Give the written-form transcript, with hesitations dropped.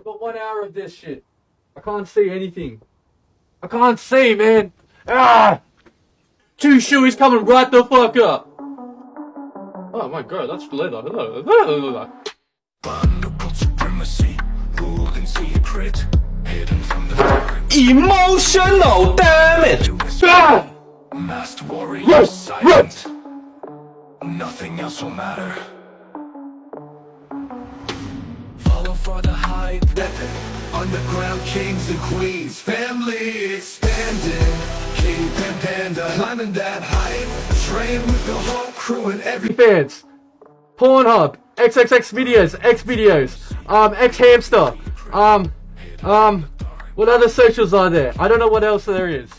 got 1 hour of this shit. I can't see anything. I can't see, man. Ah! 2 shoeys coming right the fuck up. Oh my god, that's leather. Wonderful supremacy, who can see a crit hidden from the Emotional damage. Ah! masked warrior silent. Nothing else will matter. Follow for the hype. Underground kings and queens, family expanding. King and Panda climbing that height. Train with the whole crew and every Fans, Pornhub, XXX videos, X videos, X hamster, what other socials are there? I don't know what else there is.